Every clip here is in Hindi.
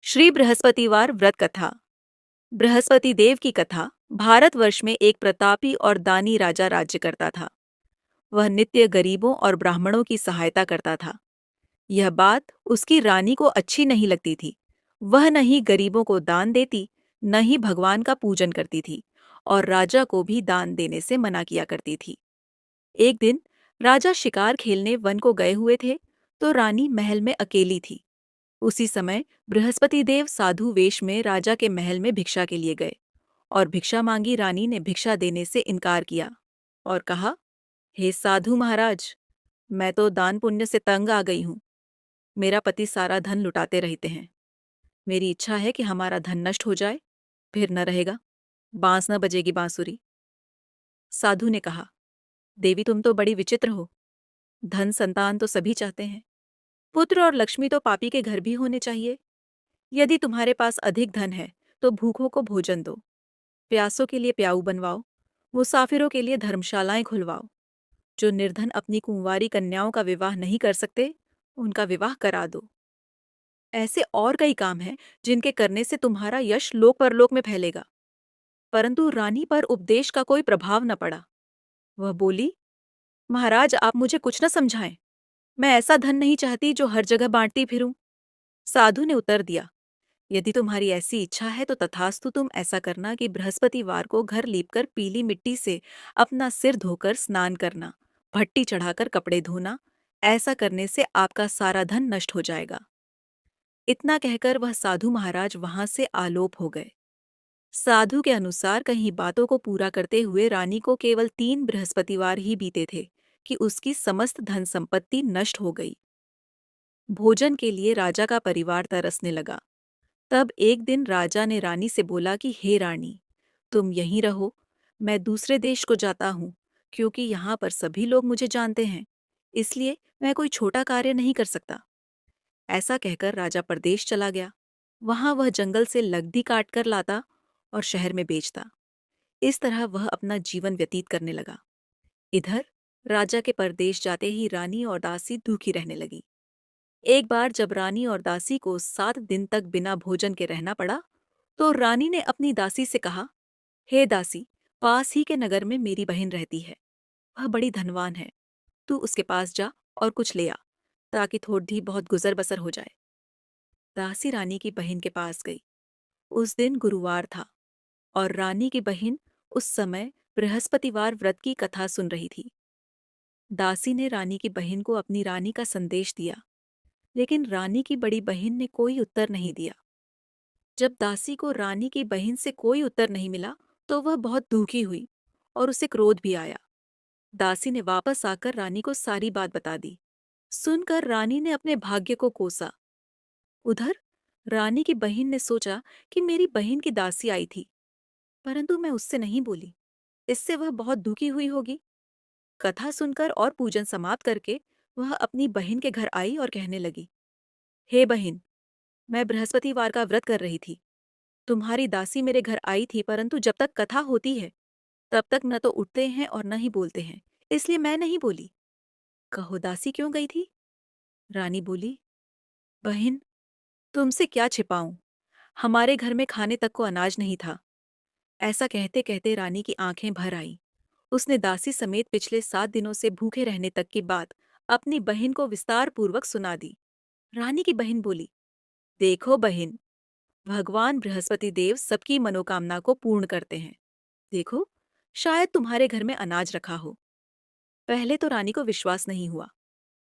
श्री बृहस्पतिवार व्रत कथा। बृहस्पति देव की कथा। भारतवर्ष में एक प्रतापी और दानी राजा राज्य करता था। वह नित्य गरीबों और ब्राह्मणों की सहायता करता था। यह बात उसकी रानी को अच्छी नहीं लगती थी। वह न ही गरीबों को दान देती, न ही भगवान का पूजन करती थी, और राजा को भी दान देने से मना किया करती थी। एक दिन राजा शिकार खेलने वन को गए हुए थे, तो रानी महल में अकेली थी। उसी समय बृहस्पति देव साधु वेश में राजा के महल में भिक्षा के लिए गए, और भिक्षा मांगी रानी ने भिक्षा देने से इनकार किया और कहा, हे साधु महाराज, मैं तो दान पुण्य से तंग आ गई हूँ। मेरा पति सारा धन लुटाते रहते हैं। मेरी इच्छा है कि हमारा धन नष्ट हो जाए, फिर न रहेगा, बांस न बजेगी बांसुरी। साधु ने कहा, देवी तुम तो बड़ी विचित्र हो। धन संतान तो सभी चाहते हैं। पुत्र और लक्ष्मी तो पापी के घर भी होने चाहिए। यदि तुम्हारे पास अधिक धन है तो भूखों को भोजन दो, प्यासों के लिए प्याऊ बनवाओ, मुसाफिरों के लिए धर्मशालाएं खुलवाओ। जो निर्धन अपनी कुंवारी कन्याओं का विवाह नहीं कर सकते, उनका विवाह करा दो। ऐसे और कई काम हैं जिनके करने से तुम्हारा यश लोक परलोक में फैलेगा। परंतु रानी पर उपदेश का कोई प्रभाव न पड़ा। वह बोली, महाराज आप मुझे कुछ न समझाएं। मैं ऐसा धन नहीं चाहती जो हर जगह बांटती फिरूं। साधु ने उत्तर दिया, यदि तुम्हारी ऐसी इच्छा है तो तथास्तु, तुम ऐसा करना कि बृहस्पतिवार को घर लीपकर पीली मिट्टी से अपना सिर धोकर स्नान करना, भट्टी चढ़ाकर कपड़े धोना। ऐसा करने से आपका सारा धन नष्ट हो जाएगा। इतना कहकर वह साधु महाराज वहां से आलोप हो गए। साधु के अनुसार कहीं बातों को पूरा करते हुए रानी को केवल 3 बृहस्पतिवार ही बीते थे कि उसकी समस्त धन संपत्ति नष्ट हो गई। भोजन के लिए राजा का परिवार तरसने लगा। तब एक दिन राजा ने रानी से बोला कि हे रानी, तुम यहीं रहो, मैं दूसरे देश को जाता हूँ, क्योंकि यहाँ पर सभी लोग मुझे जानते हैं, इसलिए मैं कोई छोटा कार्य नहीं कर सकता। ऐसा कहकर राजा परदेश चला गया। वहां वह जंगल से लकड़ी काट कर लाता और शहर में बेचता। इस तरह वह अपना जीवन व्यतीत करने लगा। इधर राजा के परदेश जाते ही रानी और दासी दुखी रहने लगी। एक बार जब रानी और दासी को 7 दिन तक बिना भोजन के रहना पड़ा, तो रानी ने अपनी दासी से कहा, हे दासी, पास ही के नगर में मेरी बहन रहती है। वह बड़ी धनवान है। तू उसके पास जा और कुछ ले आ, ताकि थोड़ी बहुत गुजर बसर हो जाए। दासी रानी की बहन के पास गई। उस दिन गुरुवार था और रानी की बहन उस समय बृहस्पतिवार व्रत की कथा सुन रही थी। दासी ने रानी की बहन को अपनी रानी का संदेश दिया, लेकिन रानी की बड़ी बहन ने कोई उत्तर नहीं दिया। जब दासी को रानी की बहन से कोई उत्तर नहीं मिला, तो वह बहुत दुखी हुई और उसे क्रोध भी आया। दासी ने वापस आकर रानी को सारी बात बता दी। सुनकर रानी ने अपने भाग्य को कोसा। उधर रानी की बहन ने सोचा कि मेरी बहन की दासी आई थी, परंतु मैं उससे नहीं बोली। इससे वह बहुत दुखी हुई होगी। कथा सुनकर और पूजन समाप्त करके वह अपनी बहन के घर आई और कहने लगी, हे बहन, मैं बृहस्पतिवार का व्रत कर रही थी। तुम्हारी दासी मेरे घर आई थी, परंतु जब तक कथा होती है तब तक न तो उठते हैं और न ही बोलते हैं, इसलिए मैं नहीं बोली। कहो दासी क्यों गई थी? रानी बोली, बहन, तुमसे क्या छिपाऊं, हमारे घर में खाने तक को अनाज नहीं था। ऐसा कहते कहते रानी की आंखें भर आईं। उसने दासी समेत पिछले 7 दिनों से भूखे रहने तक की बात अपनी बहन को विस्तार पूर्वक सुना दी। रानी की बहन बोली, देखो बहन, भगवान बृहस्पति देव सबकी मनोकामना को पूर्ण करते हैं। देखो, शायद तुम्हारे घर में अनाज रखा हो। पहले तो रानी को विश्वास नहीं हुआ,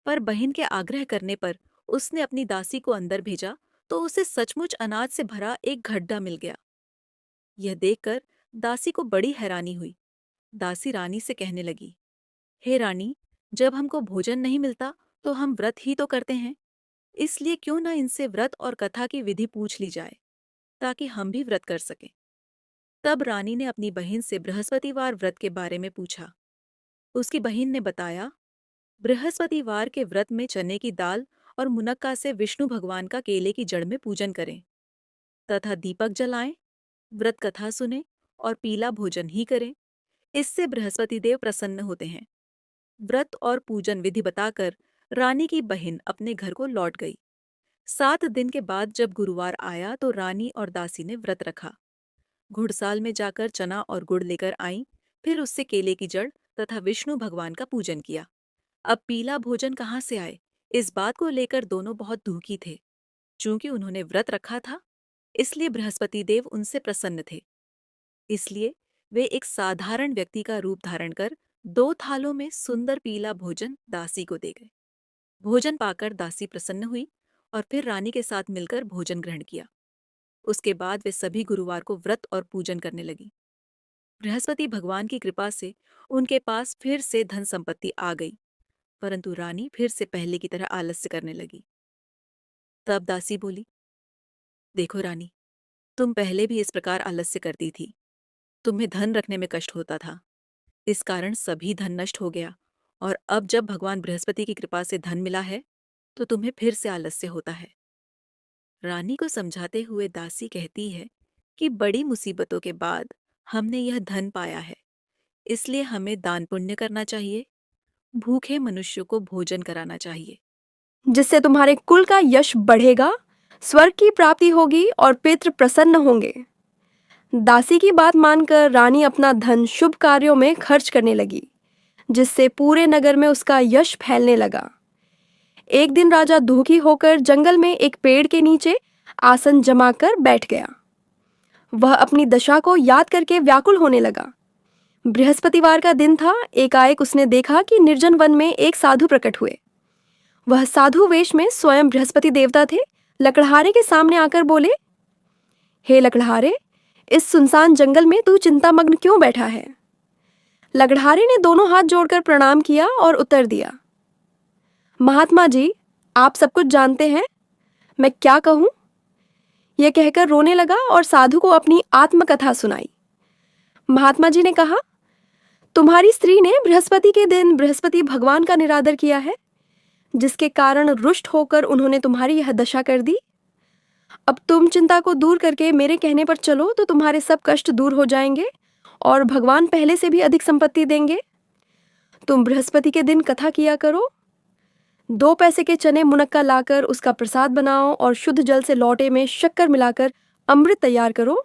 पर बहन के आग्रह करने पर उसने अपनी दासी को अंदर भेजा, तो उसे सचमुच अनाज से भरा एक घड़ा मिल गया। यह देखकर दासी को बड़ी हैरानी हुई। दासी रानी से कहने लगी, हे रानी, जब हमको भोजन नहीं मिलता तो हम व्रत ही तो करते हैं, इसलिए क्यों न इनसे व्रत और कथा की विधि पूछ ली जाए, ताकि हम भी व्रत कर सकें। तब रानी ने अपनी बहन से बृहस्पतिवार व्रत के बारे में पूछा। उसकी बहन ने बताया, बृहस्पतिवार के व्रत में चने की दाल और मुनक्का से विष्णु भगवान का केले की जड़ में पूजन करें, तथा दीपक जलाएं, व्रत कथा सुने और पीला भोजन ही करें। इससे बृहस्पति देव प्रसन्न होते हैं। व्रत और पूजन विधि बताकर रानी की बहन अपने घर को लौट गई। 7 दिन के बाद जब गुरुवार आया तो रानी और दासी ने व्रत रखा। घुड़साल में जाकर चना और गुड़ लेकर आईं, फिर उससे केले की जड़ तथा विष्णु भगवान का पूजन किया। अब पीला भोजन कहाँ से आए, इस बात को लेकर दोनों बहुत दुखी थे। चूंकि उन्होंने व्रत रखा था, इसलिए बृहस्पति देव उनसे प्रसन्न थे। इसलिए वे एक साधारण व्यक्ति का रूप धारण कर 2 थालों में सुंदर पीला भोजन दासी को दे गए। भोजन पाकर दासी प्रसन्न हुई और फिर रानी के साथ मिलकर भोजन ग्रहण किया। उसके बाद वे सभी गुरुवार को व्रत और पूजन करने लगी। बृहस्पति भगवान की कृपा से उनके पास फिर से धन संपत्ति आ गई, परंतु रानी फिर से पहले की तरह आलस्य करने लगी। तब दासी बोली, देखो रानी, तुम पहले भी इस प्रकार आलस्य करती थी। तुम्हें धन रखने में कष्ट होता था, इस कारण सभी धन नष्ट हो गया, और अब जब भगवान बृहस्पति की कृपा से धन मिला है तो तुम्हें फिर से आलस्य होता है। रानी को समझाते हुए दासी कहती है कि बड़ी मुसीबतों के बाद हमने यह धन पाया है, इसलिए हमें दान पुण्य करना चाहिए, भूखे मनुष्यों को भोजन कराना चाहिए, जिससे तुम्हारे कुल का यश बढ़ेगा, स्वर्ग की प्राप्ति होगी और पितृ प्रसन्न होंगे। दासी की बात मानकर रानी अपना धन शुभ कार्यों में खर्च करने लगी, जिससे पूरे नगर में उसका यश फैलने लगा। एक दिन राजा दुखी होकर जंगल में एक पेड़ के नीचे आसन जमाकर बैठ गया। वह अपनी दशा को याद करके व्याकुल होने लगा। बृहस्पतिवार का दिन था। एकाएक उसने देखा कि निर्जन वन में एक साधु प्रकट हुए। वह साधु वेश में स्वयं बृहस्पति देवता थे। लकड़हारे के सामने आकर बोले, हे लकड़हारे, इस सुनसान जंगल में तू चिंतामग्न क्यों बैठा है? लकड़हारे ने दोनों हाथ जोड़कर प्रणाम किया और उत्तर दिया, महात्मा जी, आप सब कुछ जानते हैं, मैं क्या कहूँ? यह कहकर रोने लगा और साधु को अपनी आत्मकथा सुनाई। महात्मा जी ने कहा, तुम्हारी स्त्री ने बृहस्पति के दिन बृहस्पति भगवान का निरादर किया है, जिसके कारण रुष्ट होकर उन्होंने तुम्हारी यह दशा कर दी। अब तुम चिंता को दूर करके मेरे कहने पर चलो तो तुम्हारे सब कष्ट दूर हो जाएंगे और भगवान पहले से भी अधिक संपत्ति देंगे। तुम बृहस्पति के दिन कथा किया करो। 2 पैसे के चने मुनक्का लाकर उसका प्रसाद बनाओ और शुद्ध जल से लौटे में शक्कर मिलाकर अमृत तैयार करो।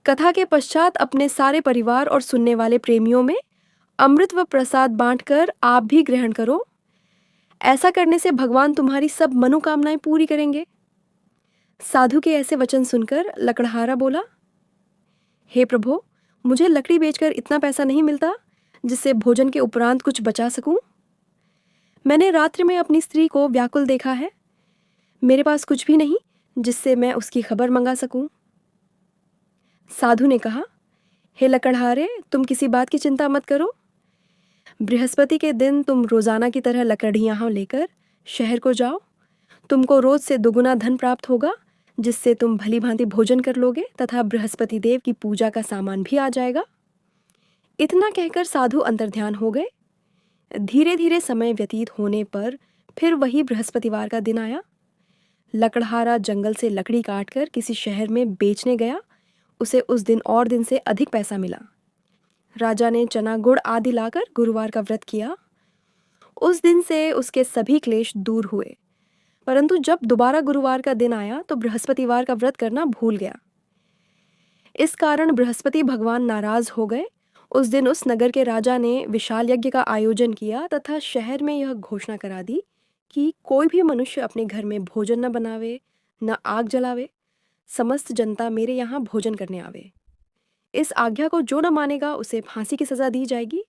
कथा के पश्चात अपने सारे परिवार और सुनने वाले प्रेमियों में अमृत व प्रसाद बांटकर आप भी ग्रहण करो। ऐसा करने से भगवान तुम्हारी सब मनोकामनाएं पूरी करेंगे। साधु के ऐसे वचन सुनकर लकड़हारा बोला, हे प्रभु, मुझे लकड़ी बेचकर इतना पैसा नहीं मिलता जिससे भोजन के उपरांत कुछ बचा सकूं। मैंने रात्रि में अपनी स्त्री को व्याकुल देखा है। मेरे पास कुछ भी नहीं जिससे मैं उसकी खबर मंगा सकूं। साधु ने कहा, हे लकड़हारे, तुम किसी बात की चिंता मत करो। बृहस्पति के दिन तुम रोजाना की तरह लकड़ियाँ लेकर शहर को जाओ। तुमको रोज से दुगुना धन प्राप्त होगा, जिससे तुम भली भांति भोजन कर लोगे तथा बृहस्पति देव की पूजा का सामान भी आ जाएगा। इतना कहकर साधु अंतर्ध्यान हो गए। धीरे धीरे समय व्यतीत होने पर फिर वही बृहस्पतिवार का दिन आया। लकड़हारा जंगल से लकड़ी काटकर किसी शहर में बेचने गया। उसे उस दिन और दिन से अधिक पैसा मिला। राजा ने चना गुड़ आदि लाकर गुरुवार का व्रत किया। उस दिन से उसके सभी क्लेश दूर हुए। परंतु जब दोबारा गुरुवार का दिन आया तो बृहस्पतिवार का व्रत करना भूल गया। इस कारण बृहस्पति भगवान नाराज हो गए। उस दिन उस नगर के राजा ने विशाल यज्ञ का आयोजन किया तथा शहर में यह घोषणा करा दी कि कोई भी मनुष्य अपने घर में भोजन न बनावे, न आग जलावे। समस्त जनता मेरे यहाँ भोजन करने आवे। इस आज्ञा को जो न मानेगा उसे फांसी की सजा दी जाएगी।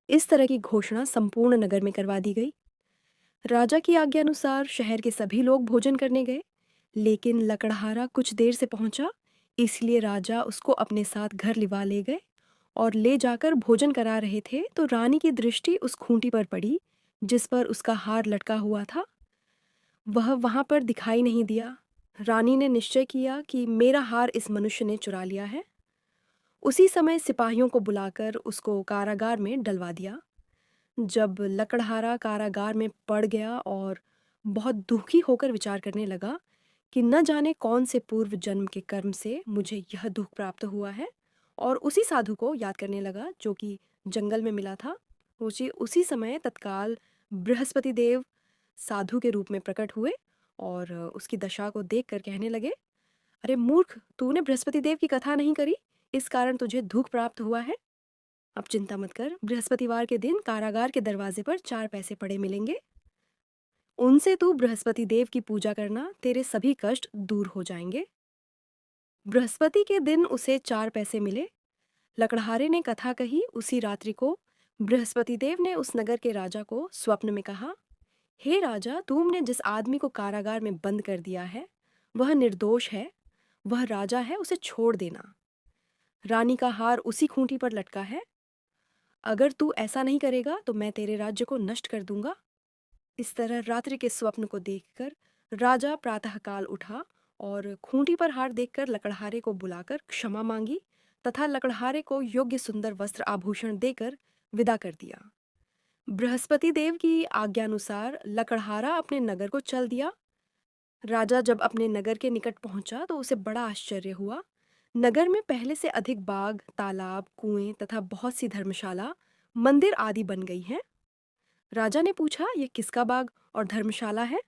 इस तरह की घोषणा संपूर्ण नगर में करवा दी गई। राजा की आज्ञा अनुसार शहर के सभी लोग भोजन करने गए, लेकिन लकड़हारा कुछ देर से पहुंचा, इसलिए राजा उसको अपने साथ घर लिवा ले गए और ले जाकर भोजन करा रहे थे तो रानी की दृष्टि उस खूंटी पर पड़ी जिस पर उसका हार लटका हुआ था। वह वहां पर दिखाई नहीं दिया। रानी ने निश्चय किया कि मेरा हार इस मनुष्य ने चुरा लिया है। उसी समय सिपाहियों को बुलाकर उसको कारागार में डलवा दिया। जब लकड़हारा कारागार में पड़ गया और बहुत दुखी होकर विचार करने लगा कि न जाने कौन से पूर्व जन्म के कर्म से मुझे यह दुख प्राप्त हुआ है, और उसी साधु को याद करने लगा जो कि जंगल में मिला था। उसी समय तत्काल बृहस्पति देव साधु के रूप में प्रकट हुए और उसकी दशा को देखकर कहने लगे, अरे मूर्ख, तूने बृहस्पति देव की कथा नहीं करी, इस कारण तुझे दुख प्राप्त हुआ है। अब चिंता मत कर, बृहस्पतिवार के दिन कारागार के दरवाजे पर 4 पैसे पड़े मिलेंगे। उनसे तू बृहस्पति देव की पूजा करना, तेरे सभी कष्ट दूर हो जाएंगे। बृहस्पति के दिन उसे 4 पैसे मिले। लकड़हारे ने कथा कही। उसी रात्रि को बृहस्पति देव ने उस नगर के राजा को स्वप्न में कहा, हे राजा, तुमने जिस आदमी को कारागार में बंद कर दिया है वह निर्दोष है, वह राजा है, उसे छोड़ देना। रानी का हार उसी खूंटी पर लटका है। अगर तू ऐसा नहीं करेगा तो मैं तेरे राज्य को नष्ट कर दूंगा। इस तरह रात्रि के स्वप्न को देखकर राजा प्रातःकाल उठा और खूंटी पर हार देखकर लकड़हारे को बुलाकर क्षमा मांगी तथा लकड़हारे को योग्य सुंदर वस्त्र आभूषण देकर विदा कर दिया। बृहस्पति देव की आज्ञानुसार लकड़हारा अपने नगर को चल दिया। राजा जब अपने नगर के निकट पहुंचा तो उसे बड़ा आश्चर्य हुआ। नगर में पहले से अधिक बाग, तालाब, कुएं तथा बहुत सी धर्मशाला, मंदिर आदि बन गई हैं। राजा ने पूछा, यह किसका बाग और धर्मशाला है?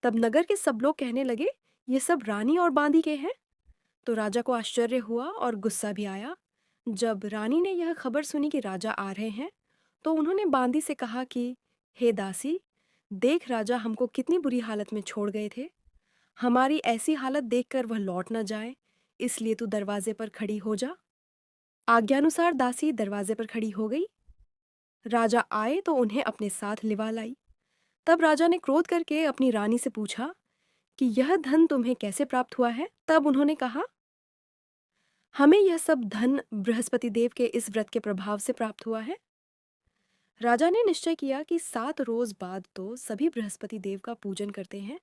तब नगर के सब लोग कहने लगे, ये सब रानी और बांदी के हैं। तो राजा को आश्चर्य हुआ और गुस्सा भी आया। जब रानी ने यह खबर सुनी कि राजा आ रहे हैं तो उन्होंने बांदी से कहा कि हे दासी, देख राजा हमको कितनी बुरी हालत में छोड़ गए थे। हमारी ऐसी हालत देखकर वह लौट न जाए, इसलिए तू दरवाजे पर खड़ी हो जा। आज्ञानुसार दासी दरवाजे पर खड़ी हो गई। राजा आए तो उन्हें अपने साथ लिवा लाई। तब राजा ने क्रोध करके अपनी रानी से पूछा कि यह धन तुम्हें कैसे प्राप्त हुआ है? तब उन्होंने कहा, हमें यह सब धन बृहस्पति देव के इस व्रत के प्रभाव से प्राप्त हुआ है। राजा ने निश्चय किया कि 7 रोज बाद तो सभी बृहस्पति देव का पूजन करते हैं,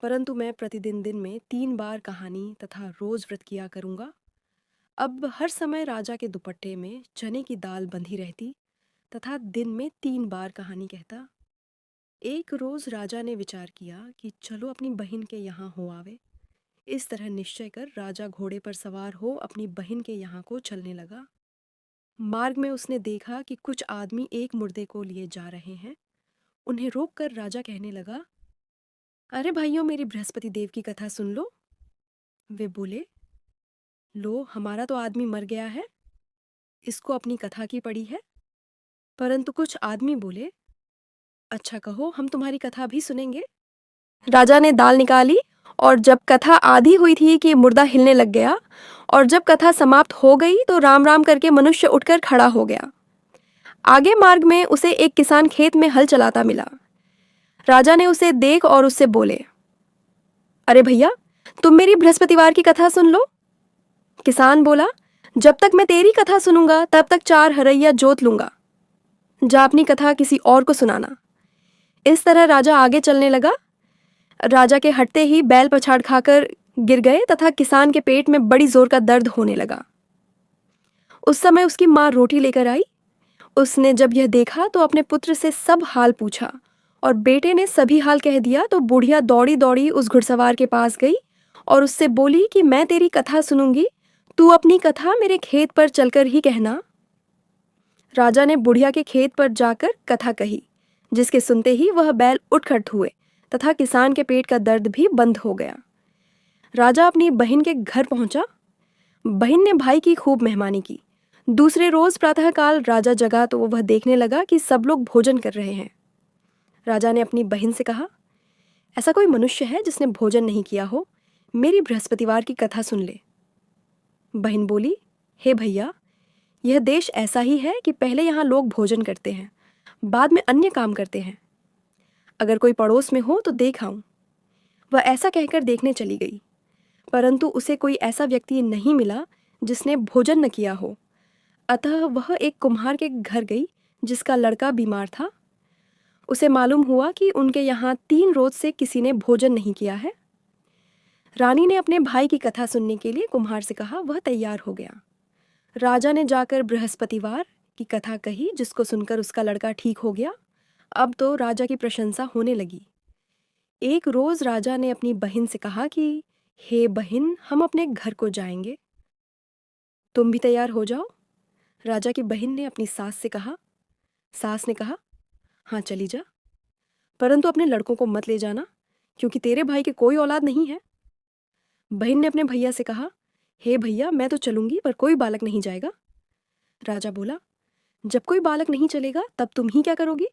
परंतु मैं प्रतिदिन दिन में 3 बार कहानी तथा रोज व्रत किया करूंगा। अब हर समय राजा के दुपट्टे में चने की दाल बंधी रहती तथा दिन में 3 बार कहानी कहता। एक रोज राजा ने विचार किया कि चलो अपनी बहन के यहाँ हो आवे। इस तरह निश्चय कर राजा घोड़े पर सवार हो अपनी बहन के यहाँ को चलने लगा। मार्ग में उसने देखा कि कुछ आदमी एक मुर्दे को लिए जा रहे हैं। उन्हें रोककर राजा कहने लगा, अरे भाइयों, मेरी बृहस्पति देव की कथा सुन लो। वे बोले, लो, हमारा तो आदमी मर गया है, इसको अपनी कथा की पड़ी है। परंतु कुछ आदमी बोले, अच्छा कहो, हम तुम्हारी कथा भी सुनेंगे। राजा ने दाल निकाली और जब कथा आधी हुई थी कि मुर्दा हिलने लग गया, और जब कथा समाप्त हो गई तो राम राम करके मनुष्य उठकर खड़ा हो गया। आगे मार्ग में उसे एक किसान खेत में हल चलाता मिला। राजा ने उसे देख और उससे बोले, अरे भैया, तुम मेरी बृहस्पतिवार की कथा सुन लो। किसान बोला, जब तक मैं तेरी कथा सुनूंगा तब तक 4 हरैया जोत लूंगा। जा अपनी कथा किसी और को सुनाना। इस तरह राजा आगे चलने लगा। राजा के हटते ही बैल पछाड़ खाकर गिर गए तथा किसान के पेट में बड़ी जोर का दर्द होने लगा। उस समय उसकी माँ रोटी लेकर आई। उसने जब यह देखा तो अपने पुत्र से सब हाल पूछा और बेटे ने सभी हाल कह दिया। तो बुढ़िया दौड़ी दौड़ी उस घुड़सवार के पास गई और उससे बोली कि मैं तेरी कथा सुनूंगी, तू अपनी कथा मेरे खेत पर चलकर ही कहना। राजा ने बुढ़िया के खेत पर जाकर कथा कही, जिसके सुनते ही वह बैल उठ खड़े हुए तथा किसान के पेट का दर्द भी बंद हो गया। राजा अपनी बहन के घर पहुंचा। बहन ने भाई की खूब मेहमानी की। दूसरे रोज प्रातःकाल राजा जगा तो वह देखने लगा कि सब लोग भोजन कर रहे हैं। राजा ने अपनी बहन से कहा, ऐसा कोई मनुष्य है जिसने भोजन नहीं किया हो? मेरी बृहस्पतिवार की कथा सुन ले। बहन बोली, हे भैया, यह देश ऐसा ही है कि पहले यहाँ लोग भोजन करते हैं, बाद में अन्य काम करते हैं। अगर कोई पड़ोस में हो तो देख आऊं। वह ऐसा कहकर देखने चली गई, परंतु उसे कोई ऐसा व्यक्ति नहीं मिला जिसने भोजन न किया हो। अतः वह एक कुम्हार के घर गई जिसका लड़का बीमार था। उसे मालूम हुआ कि उनके यहाँ 3 रोज से किसी ने भोजन नहीं किया है। रानी ने अपने भाई की कथा सुनने के लिए कुम्हार से कहा। वह तैयार हो गया। राजा ने जाकर बृहस्पतिवार की कथा कही, जिसको सुनकर उसका लड़का ठीक हो गया। अब तो राजा की प्रशंसा होने लगी। एक रोज राजा ने अपनी बहन से कहा कि हे बहन, हम अपने घर को जाएंगे, तुम भी तैयार हो जाओ। राजा की बहन ने अपनी सास से कहा। सास ने कहा, हाँ चली जा, परंतु अपने लड़कों को मत ले जाना, क्योंकि तेरे भाई की कोई औलाद नहीं है। बहन ने अपने भैया से कहा, हे भैया, मैं तो चलूंगी पर कोई बालक नहीं जाएगा। राजा बोला, जब कोई बालक नहीं चलेगा तब तुम ही क्या करोगी?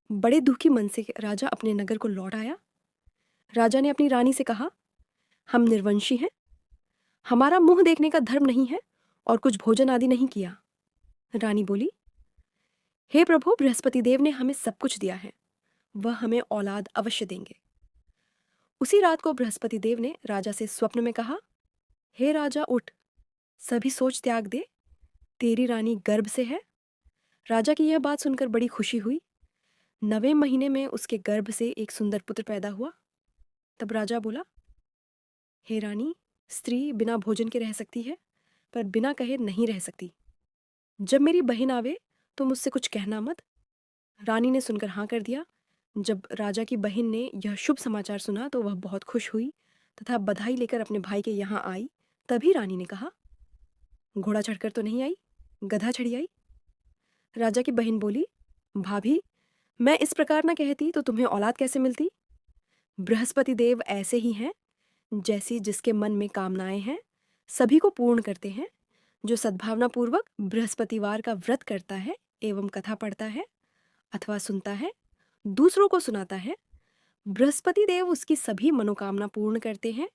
बड़े दुखी मन से राजा अपने नगर को लौट आया। राजा ने अपनी रानी से कहा, हम निर्वंशी हैं, हमारा मुंह देखने का धर्म नहीं है और कुछ भोजन आदि नहीं किया। रानी बोली, हे प्रभु, बृहस्पति देव ने हमें सब कुछ दिया है, वह हमें औलाद अवश्य देंगे। उसी रात को बृहस्पति देव ने राजा से स्वप्न में कहा, हे राजा, उठ, सभी सोच त्याग दे, तेरी रानी गर्भ से है। राजा की यह बात सुनकर बड़ी खुशी हुई। 9वें महीने में उसके गर्भ से एक सुंदर पुत्र पैदा हुआ। तब राजा बोला, हे रानी, स्त्री बिना भोजन के रह सकती है पर बिना कहे नहीं रह सकती। जब मेरी बहन आवे तो मुझसे कुछ कहना मत। रानी ने सुनकर हाँ कर दिया। जब राजा की बहन ने यह शुभ समाचार सुना तो वह बहुत खुश हुई तथा बधाई लेकर अपने भाई के यहाँ आई। तभी रानी ने कहा, घोड़ा चढ़कर तो नहीं आई, गधा चढ़ी आई। राजा की बहन बोली, भाभी, मैं इस प्रकार न कहती तो तुम्हें औलाद कैसे मिलती? बृहस्पति देव ऐसे ही हैं, जैसी जिसके मन में कामनाएं हैं सभी को पूर्ण करते हैं। जो सद्भावनापूर्वक बृहस्पतिवार का व्रत करता है एवं कथा पढ़ता है अथवा सुनता है, दूसरों को सुनाता है, बृहस्पति देव उसकी सभी मनोकामना पूर्ण करते हैं